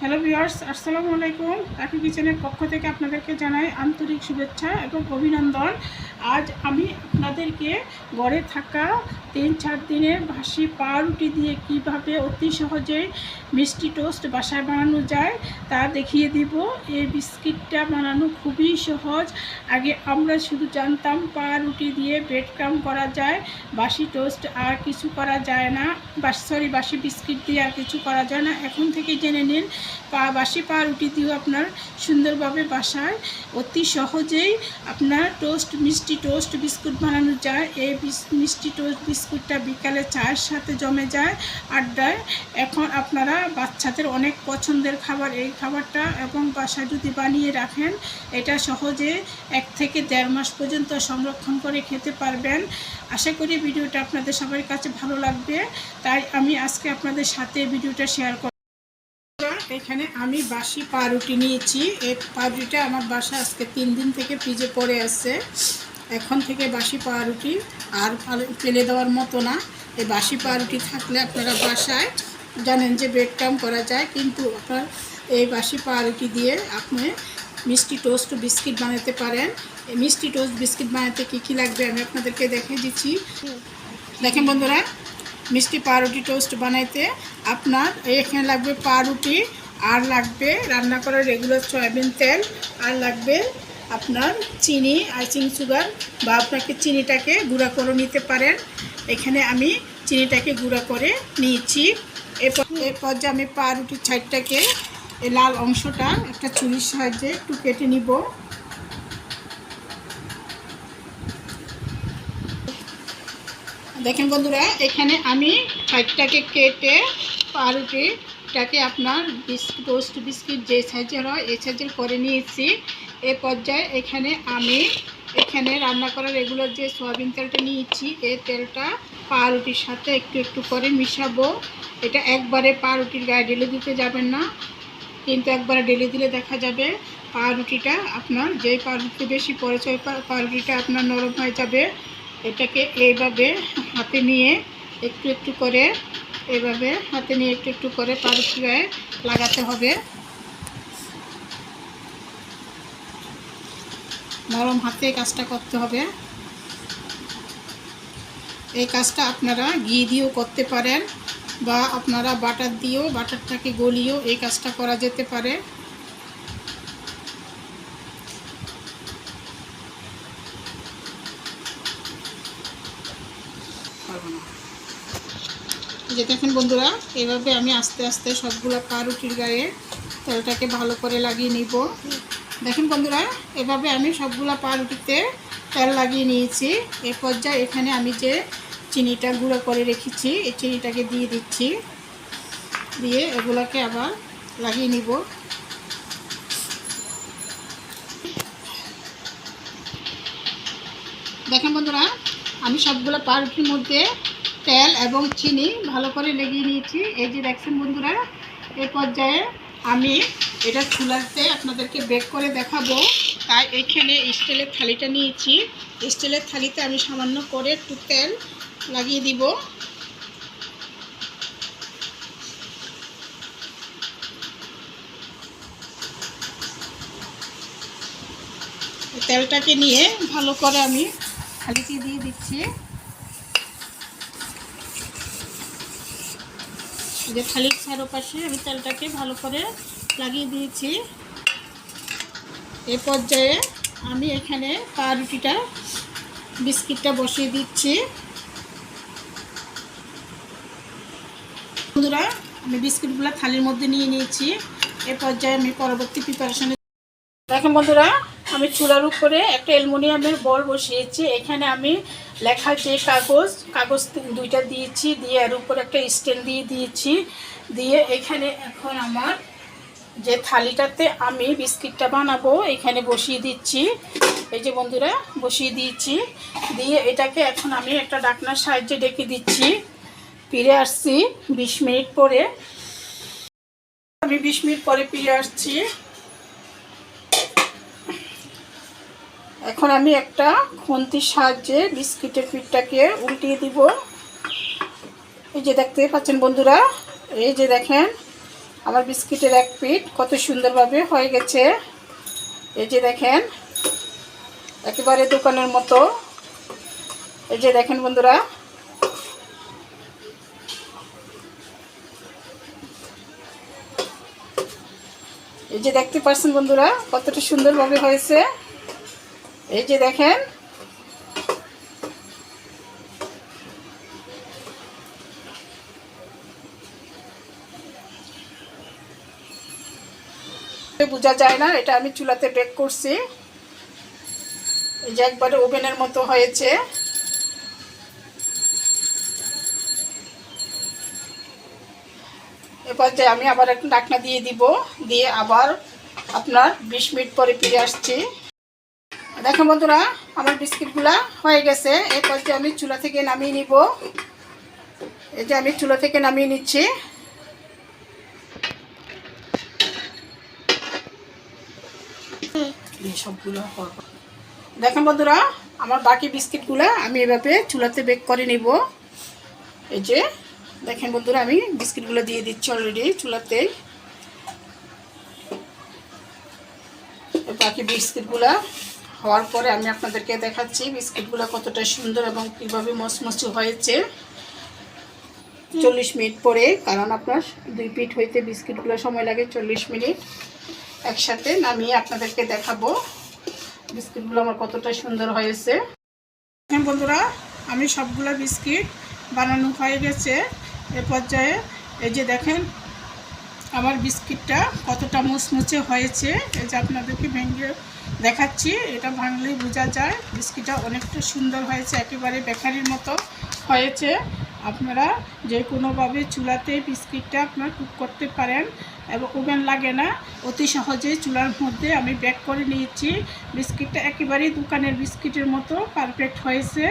Hello viewers, আসসালামু আলাইকুম। রাখি কিচেনের পক্ষ থেকে আপনাদেরকে জানাই আন্তরিক শুভেচ্ছা এবং অভিনন্দন। আজ আমি আপনাদেরকে ঘরে থাকা 3-4 দিনের বাসি পাউরুটি দিয়ে কিভাবে অতি সহজেই মিষ্টি টোস্ট বাসায় বানানো যায় তা দেখিয়ে দিব। এই বিস্কিটটা বানানো খুবই সহজ। আগে আমরা শুধু জানতাম পাউরুটি দিয়ে ব্রেড ক্রাম্ব করা যায়, বাসি টোস্ট আর কিছু করা যায় না, বাসি বিস্কিট দিয়ে আর কিছু করা যায় না। এখন থেকে জেনে নিন বাসি পাউরুটি দিয়েও আপনার সুন্দরভাবে বাসায় অতি সহজেই আপনার মিষ্টি টোস্ট বিস্কুট বানানো যায়। এই মিষ্টি টোস্ট বিস্কুটটা বিকালে চায়ের সাথে জমে যায় আড্ডায়। এখন আপনারা বাচ্চাদের অনেক পছন্দের খাবার এই খাবারটা, এবং বাসায় যদি বানিয়ে রাখেন এটা সহজে 1 থেকে 1.5 মাস পর্যন্ত সংরক্ষণ করে খেতে পারবেন। আশা করি ভিডিওটা আপনাদের সবার কাছে ভালো লাগবে, তাই আমি আজকে আপনাদের সাথে ভিডিওটা শেয়ার করব। এখানে আমি বাসি পাউরুটি নিয়েছি। এই পাউরুটিটা আমার বাসা আজকে 3 দিন থেকে ফ্রিজে পড়ে আছে। এখন থেকে বাসি পাউরুটি আর ফেলে দেওয়ার মতো না। এই বাসি পাউরুটি থাকলে আপনারা বাসায় জানেন যে ব্রেড ক্রাম্ব করা যায়, কিন্তু আপনার এই বাসি পাউরুটি দিয়ে আপনি মিষ্টি টোস্ট বিস্কিট বানাতে পারেন। এই মিষ্টি টোস্ট বিস্কিট বানাতে কী লাগবে আমি আপনাদেরকে দেখিয়ে দিচ্ছি। দেখেন বন্ধুরা, মিষ্টি পাউরুটি টোস্ট বানাইতে আপনার এখানে লাগবে পাউরুটি, আর লাগবে রান্না করার রেগুলার সয়াবিন তেল, আর লাগবে আপনার চিনি, আইসিং সুগার, বা আপনাকে চিনিটাকে গুঁড়া করে নিতে পারেন। এখানে আমি চিনিটাকে গুঁড়া করে নিয়েছি। এরপর যে আমি পাউরুটির সাইডটাকে এই লাল অংশটা একটা ছুরির সাহায্যে একটু কেটে নিব। দেখেন বন্ধুরা, এখানে আমি সাইডটাকে কেটে পাউরুটিটাকে আপনার টোস্ট বিস্কিট যে সাইজের হয় এই সাইজের করে নিয়েছি। এ পর্যায়ে এখানে রান্না করার রেগুলার যে সয়াবিন তেলটা নিয়েছি, এই তেলটা পাউরুটির সাথে একটু একটু করে মিশাবো। এটা একবারে পাউরুটির গায়ে ঢেলে দিতে যাবেন না, কিন্তু একবারে ঢেলে দিলে দেখা যাবে পাউরুটিটা আপনার যেই পাউরুটি বেশি পড়েছে ওই পাউরুটিটা আপনার নরম হয়ে যাবে। এটাকে এইভাবে হাতে নিয়ে একটু একটু করে পাউরুটি গায়ে লাগাতে হবে। নরম হাতে কাজটা করতে হবে। এই কাজটা আপনারা ঘি দিয়েও করতে পারেন, বা আপনারা বাটারটাকে গলিয়েও এই কাজটা করা যেতে পারে। যে দেখেন বন্ধুরা, এভাবে আমি আস্তে আস্তে সবগুলো পাউরুটির গায়ে তেলটাকে ভালো করে লাগিয়ে নিব। দেখেন বন্ধুরা, এভাবে আমি সবগুলো পাউরুটিতে তেল লাগিয়ে নিয়েছি। এই পর্যায়ে এখানে আমি যে চিনিটা গুঁড়ো করে রেখেছি এই চিনিটাকে দিয়ে দিচ্ছি, দিয়ে এগুলোকে আবার লাগিয়ে নিব। দেখেন বন্ধুরা, আমি সবগুলো পাউরুটির মধ্যে তেল এবং চিনি ভালো করে লেগিয়ে নিয়েছি। এই যে দেখছেন বন্ধুরা, এই পর্যায়ে আমি এটা চুলাতে আপনাদেরকে বেক করে দেখাবো, তাই এইখানে স্টিলের থালিটা নিয়েছি। স্টিলের থালিতে আমি সামান্য করে একটু তেল লাগিয়ে দিব। তেলটাকে নিয়ে ভালো করে আমি থালিতে দিয়ে দিচ্ছি। যে থালির চারপাশে আমি তেলটাকে ভালো করে লাগিয়ে দিয়েছি। এই পর্যায়ে আমি এখানে পাউরুটিটা বিস্কিটটা বসিয়ে দিচ্ছি। বন্ধুরা, আমি বিস্কিটগুলো থালির মধ্যে নিয়ে নিয়েছি। এই পর্যায়ে আমি পরবর্তী প্রিপারেশনে দেখেন বন্ধুরা, আমি চুলার উপরে একটা অ্যালুমিনিয়ামের বল বসিয়েছি। এখানে আমি লেখা যে কাগজ 2টা দিয়েছি, দিয়ে এর উপর একটা স্ট্যান্ড দিয়ে দিয়েছি। দিয়ে এখানে এখন আমার যে থালিটাতে আমি বিস্কিটটা বানাবো এখানে বসিয়ে দিচ্ছি। এই যে বন্ধুরা, বসিয়ে দিয়েছি। দিয়ে এটাকে এখন আমি একটা ঢাকনার সাহায্যে ঢেকে দিচ্ছি। ফিরে আসছি 20 মিনিট পরে। আমি 20 মিনিট পরে ফিরে আসছি। এখন আমি একটা খুন্তির সাহায্যে বিস্কিটের পিঠটাকে উল্টিয়ে দিব। এই যে দেখতে পাচ্ছেন বন্ধুরা, এই যে দেখেন আমার বিস্কিটের এক পিঠ কত সুন্দরভাবে হয়ে গেছে। এই যে দেখেন, একেবারে দোকানের মতো। এই যে দেখেন বন্ধুরা, এই যে দেখতে পাচ্ছেন বন্ধুরা কতটা সুন্দরভাবে হয়েছে। এই যে দেখেন, বোঝা যায় না এটা আমি চুলাতে বেক করছি। এই যে একবারে ওভেনের মতো হয়েছে। এরপর যে আমি আবার একটা ঢাকনা দিয়ে দিব, দিয়ে আবার আপনার 20 মিনিট পরে ফিরে আসছি। দেখেন বন্ধুরা, আমার বিস্কিটগুলা হয়ে গেছে। এরপর যে আমি চুলা থেকে নামিয়ে নিব। এই যে আমি চুলা থেকে নামিয়ে নিচ্ছি। সবগুলো দেখেন বন্ধুরা, আমার বাকি বিস্কিটগুলো আমি এভাবে চুলাতে বেক করে নিব। এই যে দেখেন বন্ধুরা, আমি বিস্কিটগুলো দিয়ে দিচ্ছি অলরেডি চুলাতে। বাকি বিস্কিটগুলো হওয়ার পরে আমি আপনাদেরকে দেখাচ্ছি বিস্কিটগুলো কতটা সুন্দর এবং কীভাবে মচমচে হয়েছে 40 মিনিট পরে। কারণ আপনার 2 পিঠ হইতে বিস্কিটগুলো সময় লাগে 40 মিনিট। একসাথে নামিয়ে আপনাদেরকে দেখাবো বিস্কিটগুলো আমার কতটা সুন্দর হয়েছে। হ্যাঁ বন্ধুরা, আমি সবগুলো বিস্কিট বানানো হয়ে গেছে। এ পর্যায়ে এই যে দেখেন আমার বিস্কিটটা কতটা মুচমুচে হয়েছে। এই যে আপনাদেরকে ভেঙে দেখাচ্ছি, এটা ভাঙলেই বোঝা যায় বিস্কিটটা অনেকটা সুন্দর হয়েছে, একেবারে বেকারির মতো হয়েছে। আপনারা যে কোনোভাবে চুলাতে বিস্কিটটা আপনার কুক করতে পারেন এবং ওভেন লাগে না, অতি সহজে চুলার মধ্যে আমি বেক করে নিয়েছি। বিস্কিটটা একেবারেই দোকানের বিস্কিটের মতো পারফেক্ট হয়েছে।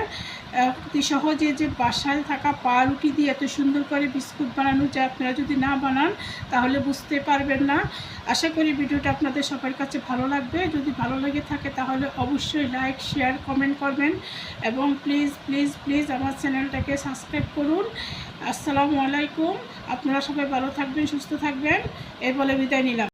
অতি সহজে যে বাসায় থাকা পাউরুটি দিয়ে এত সুন্দর করে বিস্কুট বানানো যায়, আপনারা যদি না বানান তাহলে বুঝতে পারবেন না। আশা করি ভিডিওটা আপনাদের সবার কাছে ভালো লাগবে। যদি ভালো লেগে থাকে তাহলে অবশ্যই লাইক, শেয়ার, কমেন্ট করবেন এবং প্লিজ প্লিজ প্লিজ আমার চ্যানেলটাকে সাবস্ক্রাইব করুন। আসসালামু আলাইকুম। আপনারা সবাই ভালো থাকবেন, সুস্থ থাকবেন। এই বলে বিদায় নিলাম।